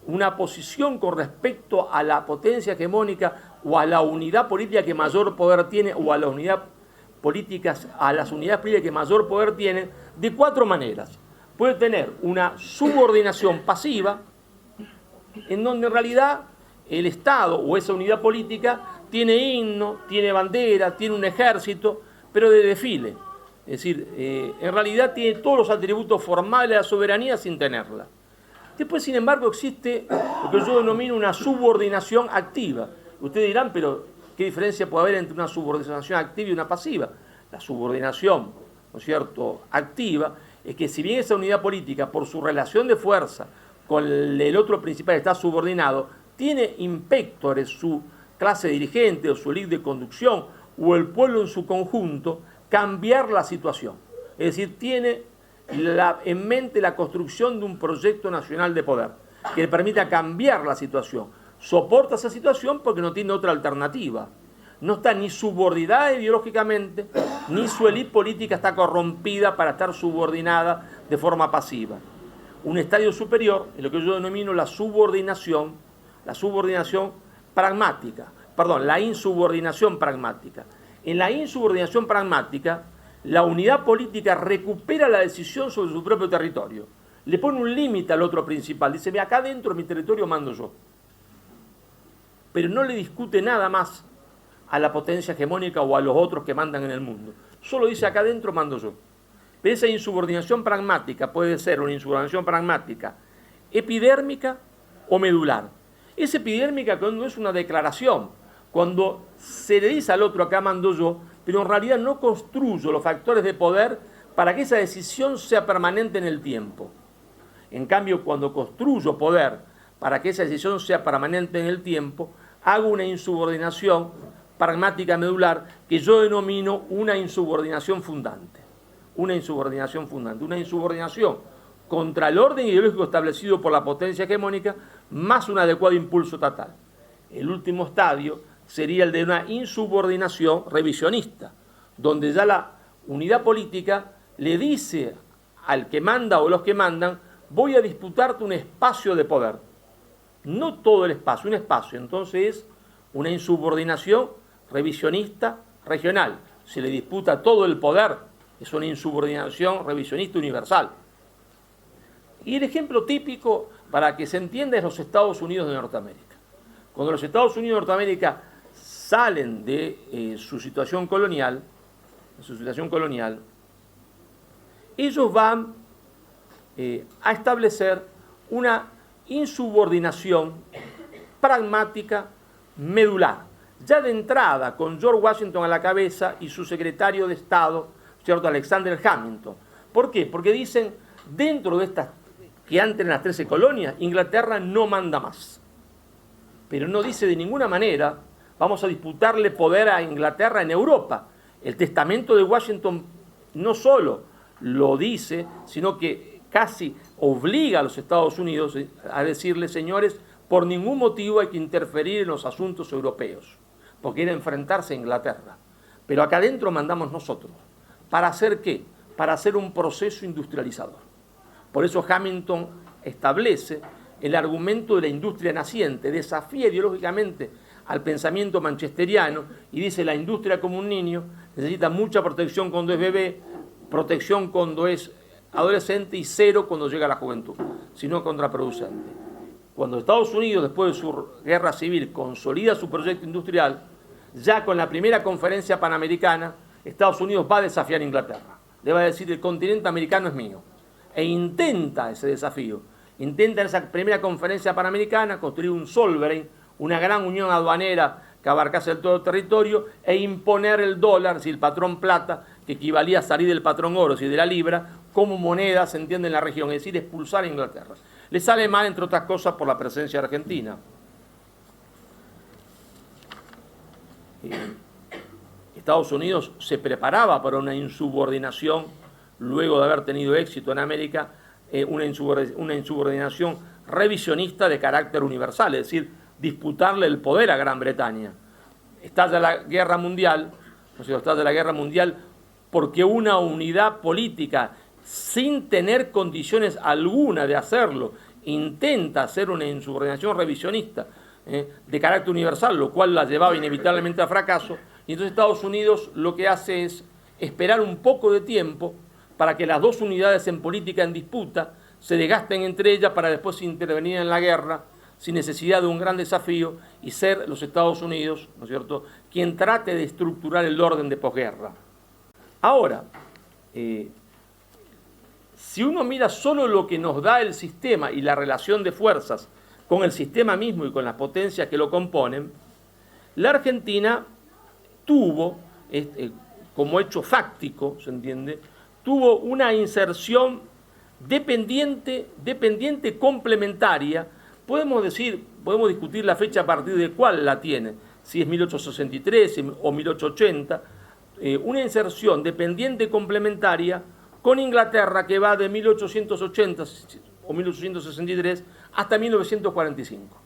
una posición con respecto a la potencia hegemónica o a la unidad política que mayor poder tiene o a la unidad políticas, a las unidades políticas que mayor poder tienen, de 4 maneras. Puede tener una subordinación pasiva, en donde en realidad el Estado o esa unidad política tiene himno, tiene bandera, tiene un ejército, pero de desfile. Es decir, en realidad tiene todos los atributos formales de la soberanía sin tenerla. Después, sin embargo, existe lo que yo denomino una subordinación activa. Ustedes dirán, pero ¿qué diferencia puede haber entre una subordinación activa y una pasiva? La subordinación, ¿no es cierto?, activa, es que si bien esa unidad política, por su relación de fuerza con el otro principal está subordinado, tiene inspectores, su clase dirigente o su elite de conducción o el pueblo en su conjunto, cambiar la situación. Es decir, tiene en mente la construcción de un proyecto nacional de poder que le permita cambiar la situación. Soporta esa situación porque no tiene otra alternativa. No está ni subordinada ideológicamente, ni su élite política está corrompida para estar subordinada de forma pasiva. Un estadio superior es lo que yo denomino la insubordinación pragmática. En la insubordinación pragmática, la unidad política recupera la decisión sobre su propio territorio. Le pone un límite al otro principal. Dice, ve, acá dentro de mi territorio mando yo. Pero no le discute nada más a la potencia hegemónica o a los otros que mandan en el mundo. Solo dice, acá dentro mando yo. Pero esa insubordinación pragmática puede ser una insubordinación pragmática epidérmica o medular. Es epidérmica cuando es una declaración, cuando se le dice al otro, acá mando yo, pero en realidad no construyo los factores de poder para que esa decisión sea permanente en el tiempo. En cambio, cuando construyo poder para que esa decisión sea permanente en el tiempo, hago una insubordinación pragmática medular que yo denomino una insubordinación fundante. Una insubordinación contra el orden ideológico establecido por la potencia hegemónica, más un adecuado impulso estatal. El último estadio sería el de una insubordinación revisionista, donde ya la unidad política le dice al que manda o los que mandan, voy a disputarte un espacio de poder. No todo el espacio, un espacio. Entonces es una insubordinación revisionista regional. Se le disputa todo el poder, es una insubordinación revisionista universal. Y el ejemplo típico, para que se entienda, es los Estados Unidos de Norteamérica. Cuando los Estados Unidos de Norteamérica salen de su situación colonial, ellos van a establecer una insubordinación pragmática medular. Ya de entrada, con George Washington a la cabeza y su secretario de Estado, ¿cierto?, Alexander Hamilton. ¿Por qué? Porque dicen, dentro de estas que antes en las 13 colonias, Inglaterra no manda más. Pero no dice de ninguna manera, vamos a disputarle poder a Inglaterra en Europa. El testamento de Washington no solo lo dice, sino que casi obliga a los Estados Unidos a decirle, señores, por ningún motivo hay que interferir en los asuntos europeos, porque era enfrentarse a Inglaterra. Pero acá adentro mandamos nosotros. ¿Para hacer qué? Para hacer un proceso industrializador. Por eso Hamilton establece el argumento de la industria naciente, desafía ideológicamente al pensamiento manchesteriano y dice, la industria como un niño necesita mucha protección cuando es bebé, protección cuando es adolescente y cero cuando llega a la juventud, sino contraproducente. Cuando Estados Unidos, después de su guerra civil, consolida su proyecto industrial, ya con la primera conferencia panamericana, Estados Unidos va a desafiar a Inglaterra. Le va a decir, el continente americano es mío. E intenta ese desafío. Intenta en esa primera conferencia panamericana construir un Zollverein, una gran unión aduanera que abarcase todo el territorio, e imponer el dólar, si el patrón plata, que equivalía a salir del patrón oro, si de la libra, como moneda, se entiende, en la región, es decir, expulsar a Inglaterra. Le sale mal, entre otras cosas, por la presencia argentina. Estados Unidos se preparaba para una insubordinación, luego de haber tenido éxito en América, una insubordinación revisionista de carácter universal, es decir, disputarle el poder a Gran Bretaña. Estalla la guerra mundial, porque una unidad política, sin tener condiciones alguna de hacerlo, intenta hacer una insubordinación revisionista de carácter universal, lo cual la llevaba inevitablemente a fracaso. y entonces Estados Unidos lo que hace es esperar un poco de tiempo para que las dos unidades en política en disputa se desgasten entre ellas para después intervenir en la guerra sin necesidad de un gran desafío y ser los Estados Unidos, ¿no es cierto?, quien trate de estructurar el orden de posguerra. Ahora, si uno mira solo lo que nos da el sistema y la relación de fuerzas con el sistema mismo y con las potencias que lo componen, la Argentina tuvo, como hecho fáctico, ¿se entiende?, tuvo una inserción dependiente complementaria. Podemos discutir la fecha a partir de cuál la tiene, si es 1863 o 1880, una inserción dependiente complementaria con Inglaterra que va de 1880 o 1863 hasta 1945.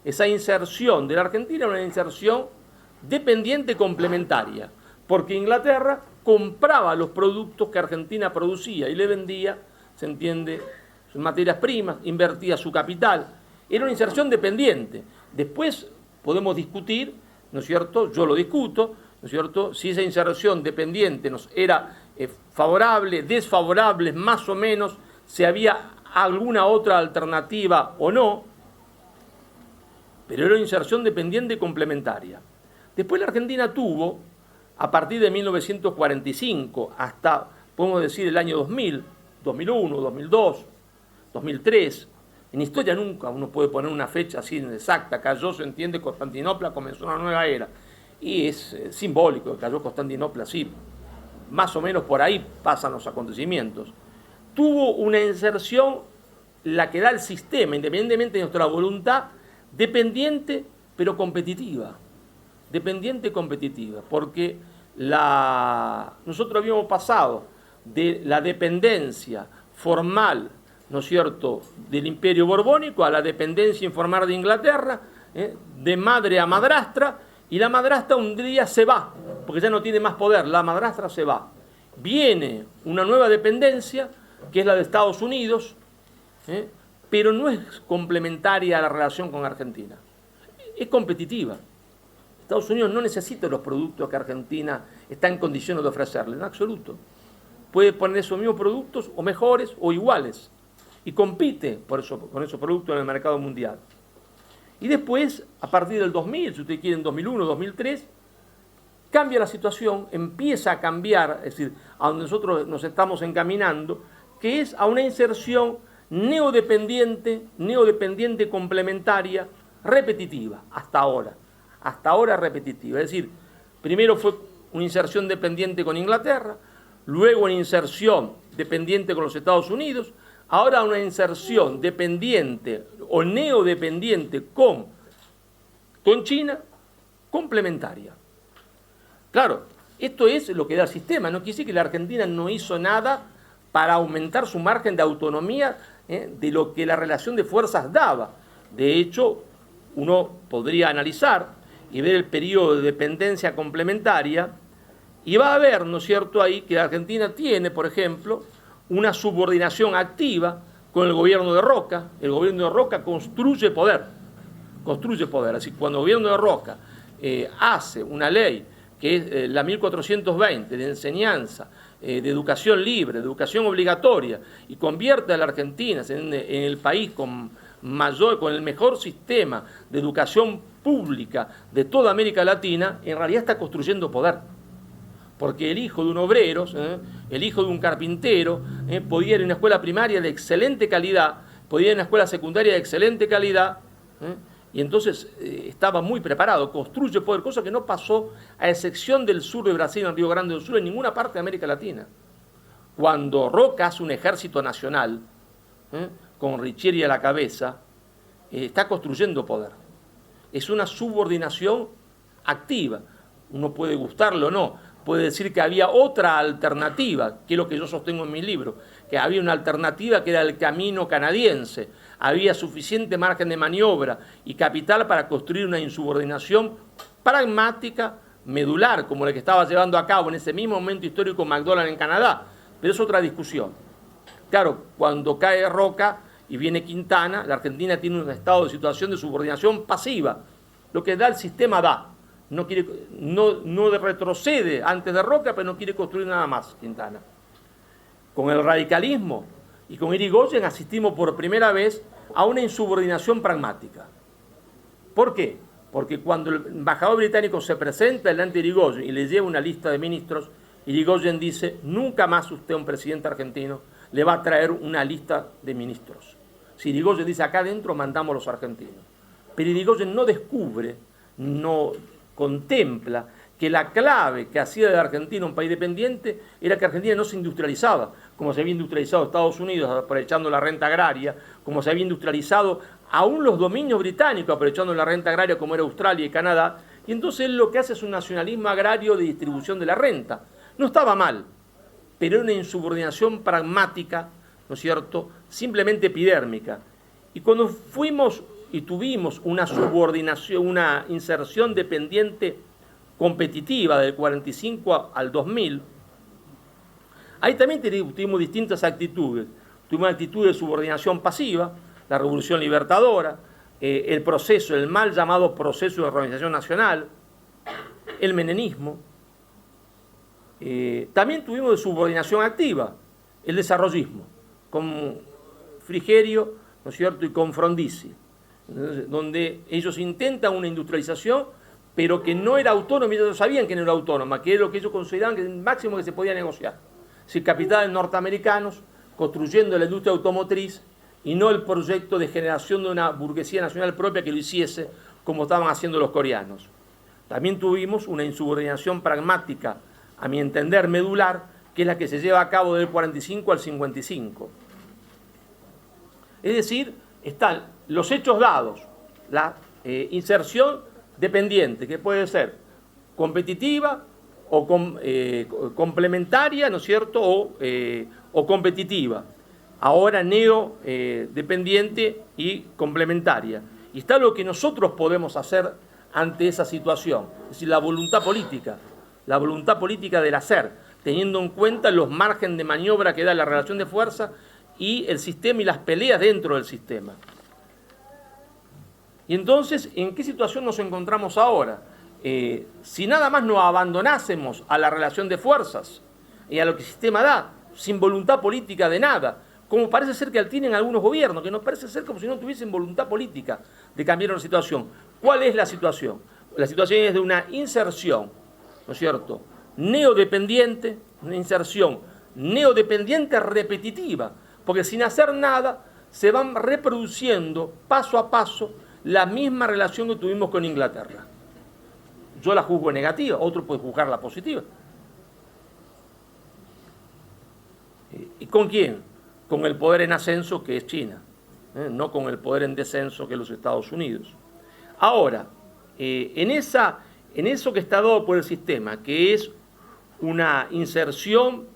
Esa inserción de la Argentina es una inserción dependiente complementaria, porque Inglaterra compraba los productos que Argentina producía y le vendía, se entiende, sus materias primas, invertía su capital. Era una inserción dependiente. Después podemos discutir, ¿no es cierto?, yo lo discuto, ¿no es cierto?, si esa inserción dependiente nos era favorable, desfavorable, más o menos, si había alguna otra alternativa o no, pero era una inserción dependiente complementaria. Después la Argentina tuvo, a partir de 1945 hasta, podemos decir, el año 2000, 2001, 2002, 2003, en historia nunca uno puede poner una fecha así exacta, cayó, se entiende, Constantinopla, comenzó una nueva era, y es simbólico, cayó Constantinopla, sí, más o menos por ahí pasan los acontecimientos. Tuvo una inserción, la que da el sistema, independientemente de nuestra voluntad, dependiente pero competitiva. Dependiente competitiva, porque nosotros habíamos pasado de la dependencia formal, ¿no es cierto?, del Imperio Borbónico a la dependencia informal de Inglaterra, de madre a madrastra, y la madrastra un día se va, porque ya no tiene más poder, la madrastra se va. Viene una nueva dependencia, que es la de Estados Unidos, pero no es complementaria a la relación con Argentina, es competitiva. Estados Unidos no necesita los productos que Argentina está en condiciones de ofrecerle, en absoluto. Puede poner esos mismos productos o mejores o iguales y compite con esos productos en el mercado mundial. Y después, a partir del 2000, si ustedes quieren 2001, 2003, cambia la situación, empieza a cambiar, es decir, a donde nosotros nos estamos encaminando, que es a una inserción neodependiente complementaria, repetitiva, hasta ahora repetitiva. Es decir, primero fue una inserción dependiente con Inglaterra, luego una inserción dependiente con los Estados Unidos, ahora una inserción dependiente o neodependiente con China, complementaria. Claro, esto es lo que da el sistema, no quiere decir que la Argentina no hizo nada para aumentar su margen de autonomía de lo que la relación de fuerzas daba. De hecho, uno podría analizar y ver el periodo de dependencia complementaria, y va a ver, ¿no es cierto?, ahí que la Argentina tiene, por ejemplo, una subordinación activa con el gobierno de Roca. El gobierno de Roca construye poder. Así que cuando el gobierno de Roca hace una ley, que es la 1420, de enseñanza, de educación libre, de educación obligatoria, y convierte a la Argentina en el país con el mejor sistema de educación pública de toda América Latina, en realidad está construyendo poder. Porque el hijo de un obrero, el hijo de un carpintero, podía ir a una escuela primaria de excelente calidad, podía ir a una escuela secundaria de excelente calidad, y entonces estaba muy preparado, construye poder, cosa que no pasó, a excepción del sur de Brasil, en Río Grande do Sul, en ninguna parte de América Latina. Cuando Roca hace un ejército nacional, con Riccieri a la cabeza, está construyendo poder. Es una subordinación activa. Uno puede gustarlo o no, puede decir que había otra alternativa, que es lo que yo sostengo en mi libro, que había una alternativa que era el camino canadiense. Había suficiente margen de maniobra y capital para construir una insubordinación pragmática, medular, como la que estaba llevando a cabo en ese mismo momento histórico McDonald en Canadá. Pero es otra discusión. Claro, cuando cae Roca y viene Quintana, la Argentina tiene un estado de situación de subordinación pasiva. Lo que da el sistema da. no retrocede antes de Roca, pero no quiere construir nada más, Quintana. Con el radicalismo y con Irigoyen asistimos por primera vez a una insubordinación pragmática. ¿Por qué? Porque cuando el embajador británico se presenta delante de Irigoyen y le lleva una lista de ministros, Irigoyen dice: nunca más usted, un presidente argentino, le va a traer una lista de ministros. Si Irigoyen dice: acá adentro mandamos los argentinos. Pero Irigoyen no descubre, no contempla que la clave que hacía de Argentina un país dependiente era que Argentina no se industrializaba, como se había industrializado Estados Unidos aprovechando la renta agraria, como se había industrializado aún los dominios británicos aprovechando la renta agraria como era Australia y Canadá, y entonces él lo que hace es un nacionalismo agrario de distribución de la renta. No estaba mal, pero era una insubordinación pragmática, ¿no es cierto?, simplemente epidérmica. Y cuando fuimos y tuvimos una subordinación, una inserción dependiente competitiva del 45 al 2000, ahí también tuvimos distintas actitudes. Tuvimos una actitud de subordinación pasiva, la Revolución Libertadora, el proceso, el mal llamado proceso de organización nacional, el menemismo. También tuvimos de subordinación activa, el desarrollismo, con Frigerio, ¿no es cierto?, y con Frondizi, donde ellos intentan una industrialización, pero que no era autónoma, ellos sabían que no era autónoma, que era lo que ellos consideraban que era el máximo que se podía negociar. Si capitales norteamericanos construyendo la industria automotriz y no el proyecto de generación de una burguesía nacional propia que lo hiciese como estaban haciendo los coreanos. También tuvimos una insubordinación pragmática, a mi entender medular, que es la que se lleva a cabo del 45 al 55. Es decir, están los hechos dados, la inserción dependiente, que puede ser competitiva o complementaria, ¿no es cierto?, o competitiva. Ahora dependiente y complementaria. Y está lo que nosotros podemos hacer ante esa situación, es decir, la voluntad política del hacer, teniendo en cuenta los márgenes de maniobra que da la relación de fuerza y el sistema y las peleas dentro del sistema. Y entonces, ¿en qué situación nos encontramos ahora? Si nada más nos abandonásemos a la relación de fuerzas y a lo que el sistema da, sin voluntad política de nada, como parece ser que tienen algunos gobiernos, que nos parece ser como si no tuviesen voluntad política de cambiar la situación. ¿Cuál es la situación? La situación es de una inserción, ¿no es cierto?, neodependiente, una inserción neodependiente repetitiva, porque sin hacer nada se van reproduciendo paso a paso la misma relación que tuvimos con Inglaterra. Yo la juzgo negativa, otro puede juzgarla positiva. ¿Y con quién? Con el poder en ascenso, que es China, no con el poder en descenso, que es los Estados Unidos. Ahora, en eso que está dado por el sistema, que es una inserción,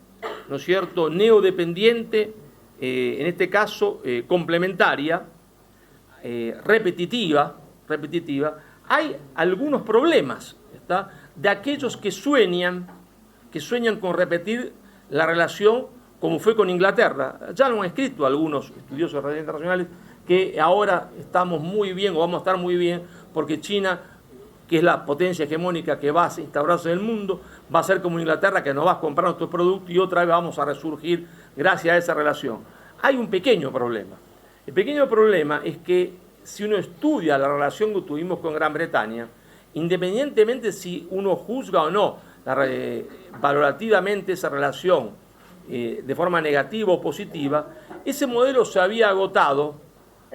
¿no es cierto?, neodependiente, en este caso complementaria, repetitiva, hay algunos problemas, ¿está?, de aquellos que sueñan con repetir la relación como fue con Inglaterra. Ya lo han escrito algunos estudiosos de relaciones internacionales, que ahora estamos muy bien o vamos a estar muy bien porque China, que es la potencia hegemónica que va a instaurarse en el mundo, va a ser como Inglaterra, que nos va a comprar nuestros productos y otra vez vamos a resurgir gracias a esa relación. Hay un pequeño problema. El pequeño problema es que si uno estudia la relación que tuvimos con Gran Bretaña, independientemente si uno juzga o no valorativamente esa relación de forma negativa o positiva, ese modelo se había agotado,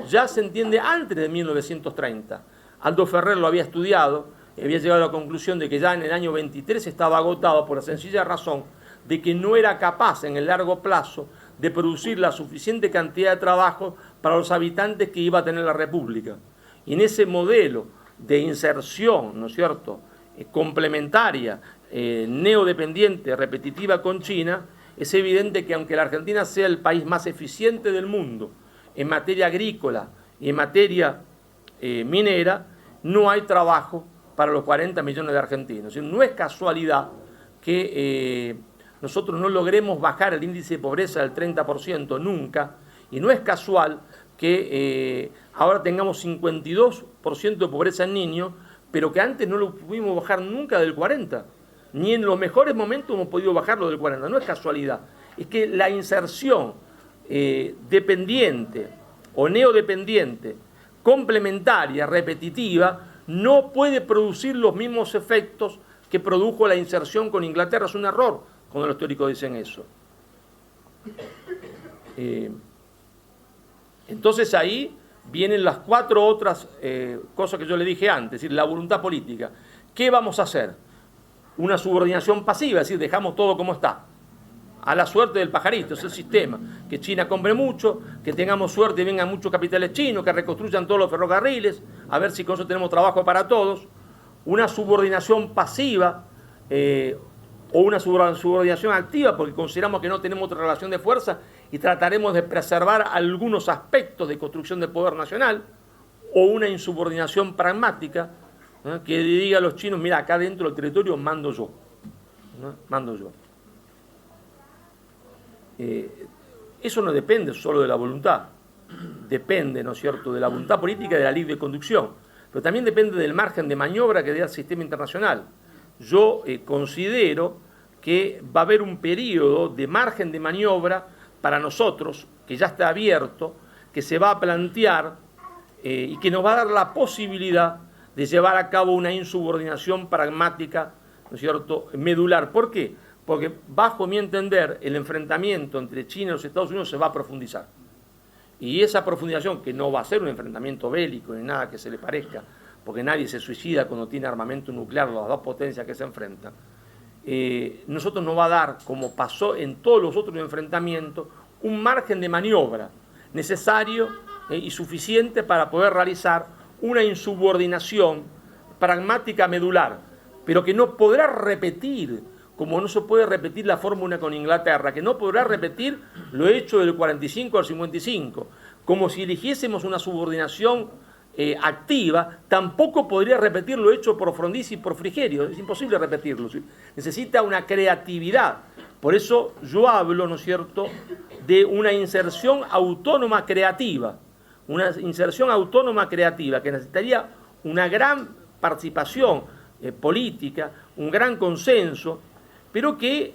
ya se entiende, antes de 1930. Aldo Ferrer lo había estudiado y había llegado a la conclusión de que ya en el año 23 estaba agotado por la sencilla razón de que no era capaz en el largo plazo de producir la suficiente cantidad de trabajo para los habitantes que iba a tener la República. Y en ese modelo de inserción, ¿no es cierto?, complementaria, neodependiente, repetitiva con China, es evidente que aunque la Argentina sea el país más eficiente del mundo en materia agrícola y en materia minera, no hay trabajo para los 40 millones de argentinos. Es decir, no es casualidad que nosotros no logremos bajar el índice de pobreza del 30% nunca, y no es casual que ahora tengamos 52% de pobreza en niños, pero que antes no lo pudimos bajar nunca del 40. Ni en los mejores momentos hemos podido bajarlo del 40. No es casualidad. Es que la inserción dependiente o neodependiente, complementaria, repetitiva, no puede producir los mismos efectos que produjo la inserción con Inglaterra. Es un error cuando los teóricos dicen eso. Entonces ahí vienen las 4 otras cosas que yo le dije antes, es decir, la voluntad política. ¿Qué vamos a hacer? Una subordinación pasiva, es decir, dejamos todo como está, a la suerte del pajarito, es el sistema. Que China compre mucho, que tengamos suerte y vengan muchos capitales chinos, que reconstruyan todos los ferrocarriles, a ver si con eso tenemos trabajo para todos. Una subordinación pasiva o una subordinación activa, porque consideramos que no tenemos otra relación de fuerza y trataremos de preservar algunos aspectos de construcción del poder nacional, o una insubordinación pragmática, que diga a los chinos, mira, acá dentro del territorio mando yo, mando yo. Eso no depende solo de la voluntad, depende, ¿no es cierto?, de la voluntad política y de la libre conducción, pero también depende del margen de maniobra que dé el sistema internacional. Yo considero que va a haber un periodo de margen de maniobra para nosotros, que ya está abierto, que se va a plantear y que nos va a dar la posibilidad de llevar a cabo una insubordinación pragmática, ¿no es cierto?, medular. ¿Por qué? Porque, bajo mi entender, el enfrentamiento entre China y los Estados Unidos se va a profundizar. Y esa profundización, que no va a ser un enfrentamiento bélico ni nada que se le parezca, porque nadie se suicida cuando tiene armamento nuclear, las dos potencias que se enfrentan, nosotros nos va a dar, como pasó en todos los otros enfrentamientos, un margen de maniobra necesario y suficiente para poder realizar una insubordinación pragmática medular, pero que no podrá repetir, como no se puede repetir la fórmula con Inglaterra, que no podrá repetir lo hecho del 45 al 55, como si eligiésemos una subordinación activa, tampoco podría repetir lo hecho por Frondizi y por Frigerio, es imposible repetirlo, ¿sí? Necesita una creatividad. Por eso yo hablo, ¿no es cierto?, de una inserción autónoma creativa, que necesitaría una gran participación política, un gran consenso, pero que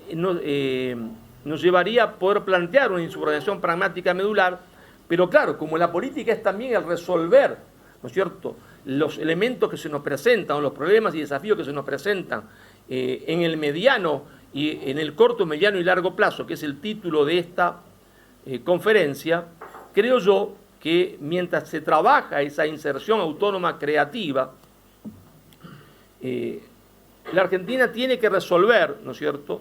nos llevaría a poder plantear una insubordinación pragmática medular. Pero claro, como la política es también el resolver, ¿no es cierto?, los elementos que se nos presentan, los problemas y desafíos que se nos presentan en el mediano y en el corto, mediano y largo plazo, que es el título de esta conferencia, creo yo que mientras se trabaja esa inserción autónoma creativa, la Argentina tiene que resolver, ¿no es cierto?,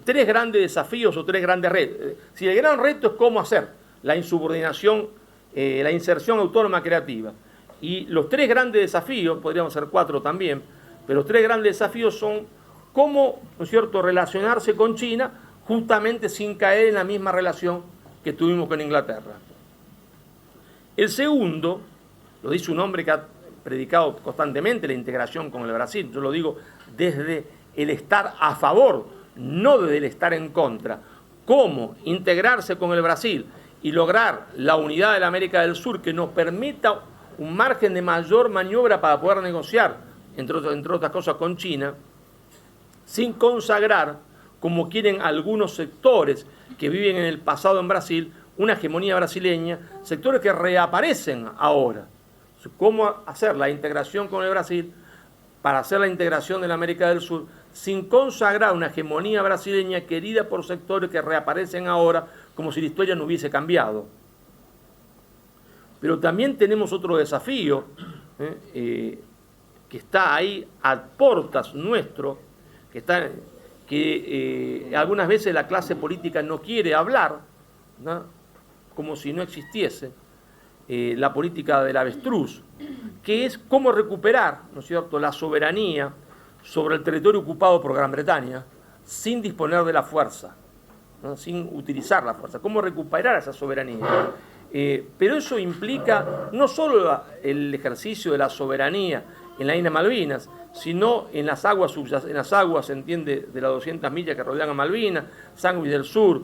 3 grandes desafíos o 3 grandes retos. Si el gran reto es cómo hacer la insubordinación, la inserción autónoma creativa, y los 3 grandes desafíos, podríamos ser 4 también, pero los 3 grandes desafíos son cómo, ¿no es cierto?, relacionarse con China justamente sin caer en la misma relación que tuvimos con Inglaterra. El segundo, lo dice un hombre que ha predicado constantemente la integración con el Brasil, yo lo digo desde el estar a favor, no desde el estar en contra. Cómo integrarse con el Brasil y lograr la unidad de la América del Sur que nos permita un margen de mayor maniobra para poder negociar, entre otras cosas, con China, sin consagrar, como quieren algunos sectores que viven en el pasado en Brasil, una hegemonía brasileña, sectores que reaparecen ahora. ¿Cómo hacer la integración con el Brasil para hacer la integración de la América del Sur sin consagrar una hegemonía brasileña querida por sectores que reaparecen ahora como si la historia no hubiese cambiado? Pero también tenemos otro desafío que está ahí a portas nuestro, que algunas veces la clase política no quiere hablar, ¿no?, como si no existiese, la política del avestruz, que es cómo recuperar, ¿no es cierto?, la soberanía sobre el territorio ocupado por Gran Bretaña sin disponer de la fuerza, ¿no?, sin utilizar la fuerza, cómo recuperar esa soberanía. Pero eso implica no solo el ejercicio de la soberanía en la isla Malvinas, sino en las aguas, se entiende, de las 200 millas que rodean a Malvinas, Sandwich del Sur,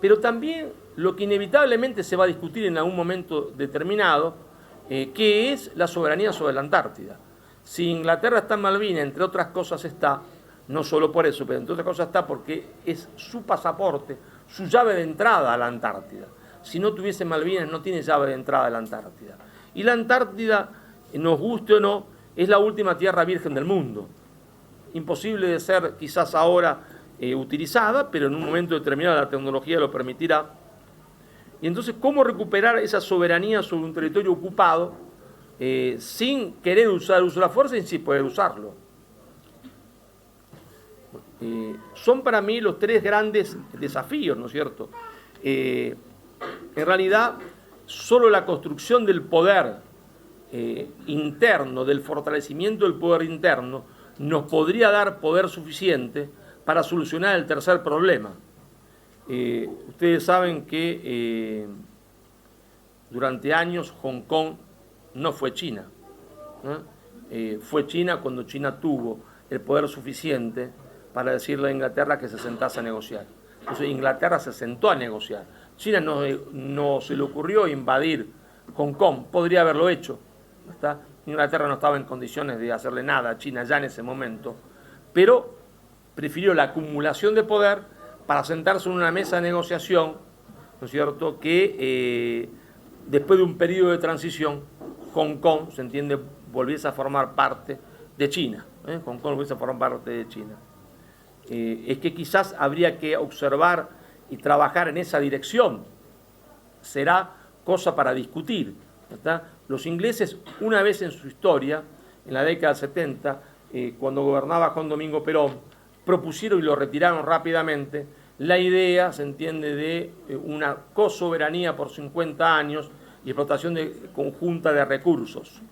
pero también lo que inevitablemente se va a discutir en algún momento determinado, que es la soberanía sobre la Antártida. Si Inglaterra está en Malvinas, entre otras cosas está, no solo por eso, pero entre otras cosas está porque es su pasaporte, su llave de entrada a la Antártida. Si no tuviese Malvinas, no tiene llave de entrada a la Antártida. Y la Antártida, nos guste o no, es la última tierra virgen del mundo. Imposible de ser quizás ahora utilizada, pero en un momento determinado la tecnología lo permitirá. Y entonces, ¿cómo recuperar esa soberanía sobre un territorio ocupado sin querer usar el uso de la fuerza y sin poder usarlo? Son para mí los tres grandes desafíos, ¿no es cierto? En realidad, solo la construcción del poder interno, del fortalecimiento del poder interno, nos podría dar poder suficiente para solucionar el tercer problema. Ustedes saben que durante años Hong Kong no fue China, ¿no? Fue China cuando China tuvo el poder suficiente para decirle a Inglaterra que se sentase a negociar. Entonces Inglaterra se sentó a negociar. China no se le ocurrió invadir Hong Kong, podría haberlo hecho, ¿está? Inglaterra no estaba en condiciones de hacerle nada a China ya en ese momento, pero prefirió la acumulación de poder para sentarse en una mesa de negociación, ¿no es cierto?, que después de un periodo de transición, Hong Kong, se entiende, volviese a formar parte de China. Hong Kong volviese a formar parte de China. Es que quizás habría que observar y trabajar en esa dirección. Será cosa para discutir, ¿está? Los ingleses, una vez en su historia, en la década del 70, cuando gobernaba Juan Domingo Perón, propusieron y lo retiraron rápidamente la idea, se entiende, de una cosoberanía por 50 años y explotación conjunta de recursos.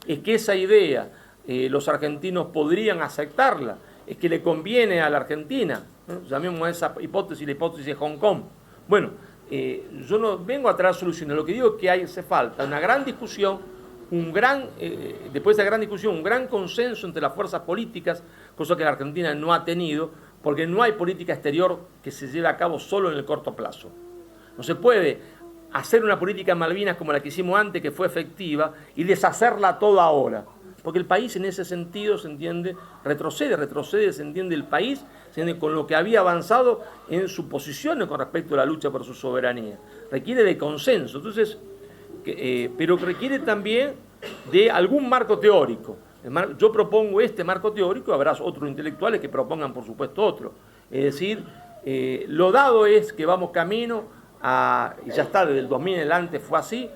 Es que esa idea los argentinos podrían aceptarla, es que le conviene a la Argentina, llamemos a esa hipótesis la hipótesis de Hong Kong. Bueno, yo no vengo a traer soluciones, lo que digo es que hace falta una gran discusión, después de esa gran discusión, un gran consenso entre las fuerzas políticas, cosa que la Argentina no ha tenido, porque no hay política exterior que se lleve a cabo solo en el corto plazo. No se puede hacer una política en Malvinas como la que hicimos antes, que fue efectiva, y deshacerla toda ahora. Porque el país en ese sentido, se entiende, retrocede, se entiende, el país, se entiende, con lo que había avanzado en sus posiciones con respecto a la lucha por su soberanía. Requiere de consenso, entonces, pero requiere también de algún marco teórico. Yo propongo este marco teórico, habrá otros intelectuales que propongan, por supuesto, otro. Es decir, lo dado es que vamos camino a, y ya está, desde el 2000 en adelante fue así,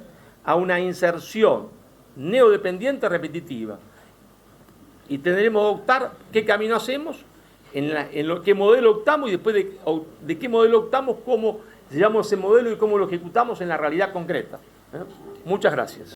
a una inserción neodependiente repetitiva. Y tendremos que optar qué camino hacemos, qué modelo optamos y después de qué modelo optamos, cómo llevamos ese modelo y cómo lo ejecutamos en la realidad concreta. Muchas gracias.